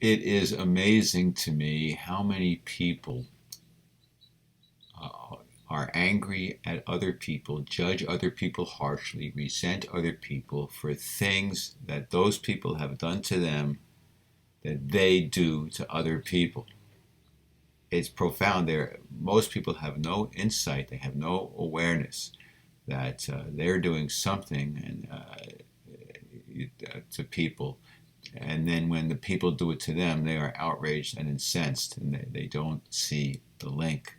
It is amazing to me how many people are angry at other people, judge other people harshly, resent other people for things that those people have done to them that they do to other people. It's profound. There, most people have no insight. They have no awareness that they're doing something to people, and then when the people do it to them, they are outraged and incensed, and they don't see the link.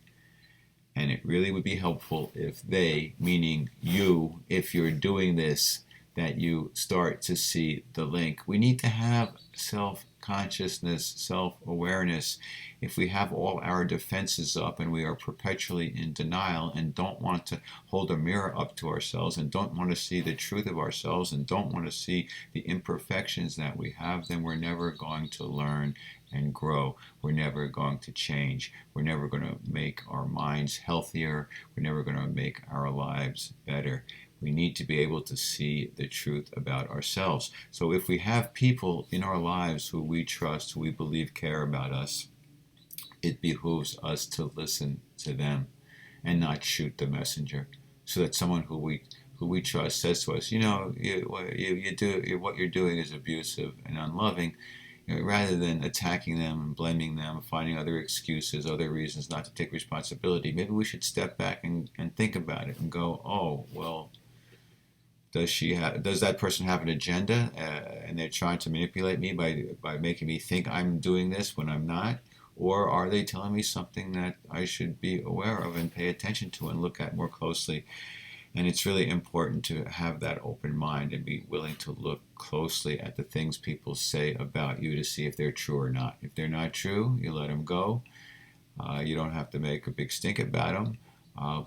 And it really would be helpful if they, meaning you, if you're doing this, that you start to see the link. We need to have self consciousness, self awareness. If we have all our defenses up and we are perpetually in denial and don't want to hold a mirror up to ourselves and don't want to see the truth of ourselves and don't want to see the imperfections that we have, then we're never going to learn and grow. We're never going to change. We're never going to make our minds healthier. We're never going to make our lives better. We need to be able to see the truth about ourselves. So if we have people in our lives who we trust, who we believe care about us, it behooves us to listen to them and not shoot the messenger. So that someone who we trust says to us, what you're doing is abusive and unloving, rather than attacking them and blaming them, finding other excuses, other reasons not to take responsibility, maybe we should step back and think about it and go, oh, well, does that person have an agenda, and they're trying to manipulate me by making me think I'm doing this when I'm not? Or are they telling me something that I should be aware of and pay attention to and look at more closely? And it's really important to have that open mind and be willing to look closely at the things people say about you to see if they're true or not. If they're not true, you let them go. You don't have to make a big stink about them,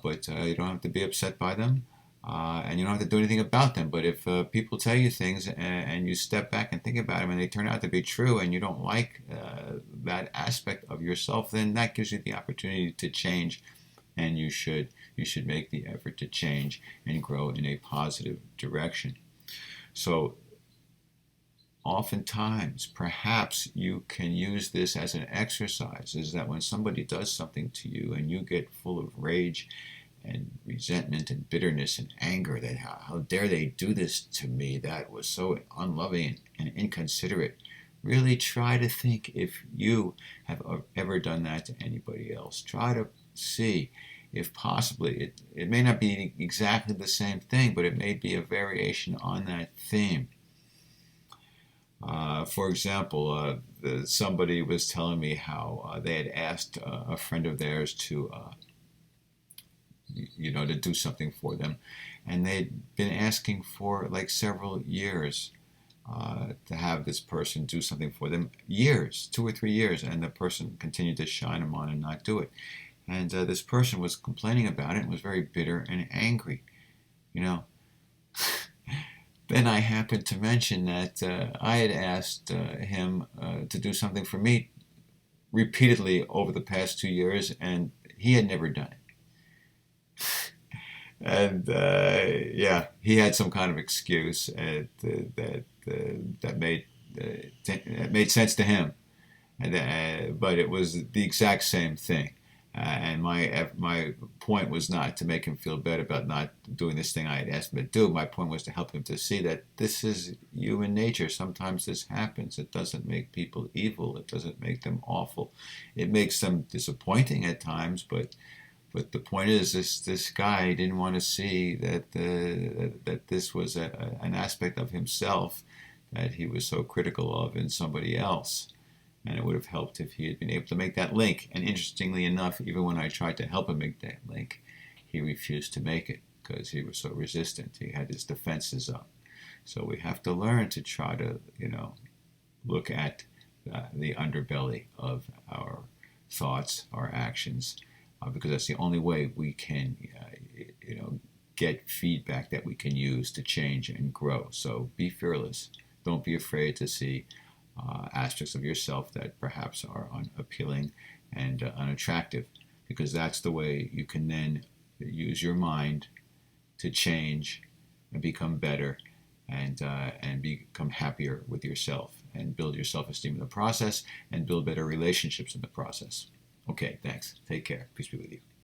but you don't have to be upset by them. And you don't have to do anything about them. But if people tell you things and you step back and think about them and they turn out to be true and you don't like that aspect of yourself, then that gives you the opportunity to change, and you should make the effort to change and grow in a positive direction. So oftentimes, perhaps you can use this as an exercise, is that when somebody does something to you and you get full of rage and resentment and bitterness and anger, that how dare they do this to me, that was so unloving and inconsiderate, really try to think if you have ever done that to anybody else. Try to see if possibly it may not be exactly the same thing, but it may be a variation on that theme. For example, somebody was telling me how they had asked a friend of theirs to do something for them, and they'd been asking for like several years to have this person do something for them, years, 2 or 3 years, and the person continued to shine them on and not do it. And this person was complaining about it and was very bitter and angry. You know, then I happened to mention that I had asked him to do something for me repeatedly over the past 2 years, and he had never done it. And yeah, he had some kind of excuse that made sense to him, but it was the exact same thing. And my point was not to make him feel bad about not doing this thing I had asked him to do. My point was to help him to see that this is human nature. Sometimes this happens. It doesn't make people evil. It doesn't make them awful. It makes them disappointing at times, but the point is, this guy didn't want to see that this was an aspect of himself that he was so critical of in somebody else. And it would have helped if he had been able to make that link. And interestingly enough, even when I tried to help him make that link, he refused to make it because he was so resistant. He had his defenses up. So we have to learn to try to, look at the underbelly of our thoughts, our actions, because that's the only way we can, get feedback that we can use to change and grow. So be fearless. Don't be afraid to see aspects of yourself that perhaps are unappealing and unattractive, because that's the way you can then use your mind to change and become better and become happier with yourself and build your self-esteem in the process and build better relationships in the process. Okay, thanks. Take care. Peace be with you.